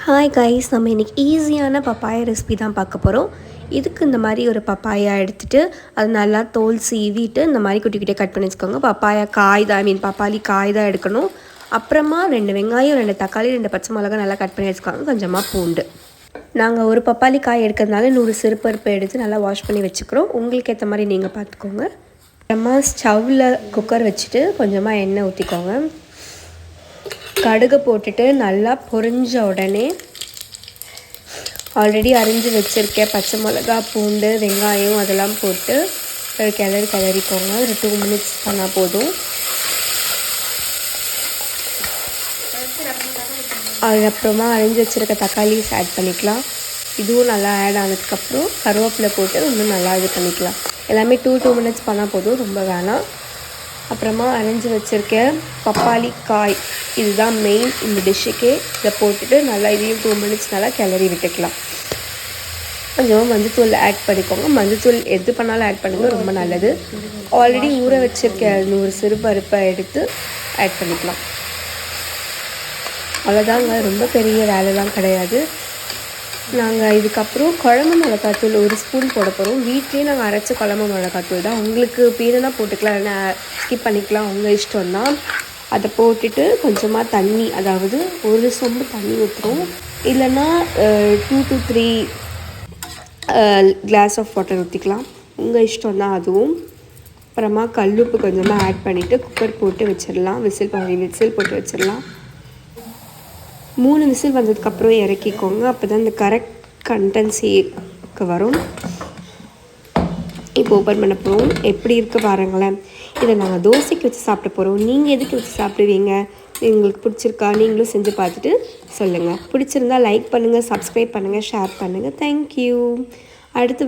Hi guys, நம்ம இன்றைக்கி ஈஸியான பப்பாயா ரெசிபி தான் பார்க்க போகிறோம். இதுக்கு இந்த மாதிரி ஒரு பப்பாயா எடுத்துகிட்டு அது நல்லா தோல் சீவிட்டு இந்த மாதிரி குட்டி குட்டியாக கட் பண்ணி வச்சுக்கோங்க. பப்பாயா காய் தான், பப்பாளி காய் தான் எடுக்கணும். அப்புறமா 2 வெங்காயம், 2 தக்காளி, 2 பச்சை மிளகாய் நல்லா கட் பண்ணி வச்சுக்கோங்க. கொஞ்சமாக பூண்டு. நாங்கள் ஒரு பப்பாளி காய் எடுக்கிறதுனால 100 சிறுபருப்பு எடுத்து நல்லா வாஷ் பண்ணி வச்சுக்கிறோம். உங்களுக்கு ஏற்ற மாதிரி நீங்கள் பார்த்துக்கோங்க. அப்புறமா ஸ்டவ்வில் குக்கர் வச்சுட்டு கொஞ்சமாக எண்ணெய் ஊற்றிக்கோங்க. கடுகு போட்டுட்டு நல்லா பொரிஞ்ச உடனே ஆல்ரெடி அரிஞ்சு வச்சுருக்கேன் பச்சை மிளகா, பூண்டு, வெங்காயம் அதெல்லாம் போட்டு கிளறிக்கோங்க. ஒரு 2 மினிட்ஸ் பண்ணால் போதும். அதுக்கப்புறமா அரிஞ்சு வச்சுருக்க தக்காளி ஆட் பண்ணிக்கலாம். இதுவும் நல்லா ஆட் ஆனதுக்கப்புறம் கருவேப்பிலை போட்டு இன்னும் நல்லா இது பண்ணிக்கலாம். எல்லாமே 2 மினிட்ஸ் பண்ணால் போதும், ரொம்ப வேணாம். அப்புறமா அரைஞ்சி வச்சுருக்கேன் பப்பாளி காய், இதுதான் மெயின் இந்த டிஷ்ஷுக்கே. இதை போட்டுட்டு நல்லா இதையும் 2 மினிட்ஸ் நல்லா கிளறி விட்டுக்கலாம். கொஞ்சமாக மஞ்சத்தூள் ஆட் பண்ணிக்கோங்க. மஞ்சத்தூள் எது பண்ணாலும் ஆட் பண்ணுங்கள், ரொம்ப நல்லது. ஆல்ரெடி ஊற வச்சுருக்க 100 சிறுபருப்பை எடுத்து ஆட் பண்ணிக்கலாம். அவ்வளோதாங்க, ரொம்ப பெரிய வேலைலாம் கிடையாது. நாங்கள் இதுக்கப்புறம் குழம்பு மிளகாத்தூள் 1 ஸ்பூன் போட போகிறோம். வீட்லேயே நாங்கள் அரைச்ச குழம்பு மிளகாத்தூள் தான். உங்களுக்கு வேணும்னா போட்டுக்கலாம், இல்லைன்னா ஸ்கிப் பண்ணிக்கலாம், உங்கள் இஷ்டம் தான். அதை போட்டுட்டு கொஞ்சமாக தண்ணி, அதாவது 1 சொம்பு தண்ணி ஊற்றுறோம். இல்லைன்னா 2 to 3 கிளாஸ் ஆஃப் வாட்டர் ஊற்றிக்கலாம், உங்கள் இஷ்டம் தான் அதுவும். அப்புறமா கல்லுப்பு கொஞ்சமாக ஆட் பண்ணிவிட்டு குக்கர் போட்டு வச்சிடலாம். விசில் போட்டு வச்சிடலாம். 3 விசில் வந்ததுக்கப்புறம் இறக்கிக்கோங்க. அப்போ தான் இந்த கரெக்ட் கண்டென்சிக்கு வரும். இப்போ ஓப்பன் பண்ண போகிறோம். எப்படி இருக்குது பாருங்களேன். இதை நாங்கள் தோசைக்கு வச்சு சாப்பிட போகிறோம். நீங்கள் எதுக்கு வச்சு சாப்பிடுவீங்க? உங்களுக்கு பிடிச்சிருக்கா? நீங்களும் செஞ்சு பார்த்துட்டு சொல்லுங்கள். பிடிச்சிருந்தா லைக் பண்ணுங்கள், சப்ஸ்கிரைப் பண்ணுங்கள், ஷேர் பண்ணுங்கள். தேங்க்யூ. அடுத்து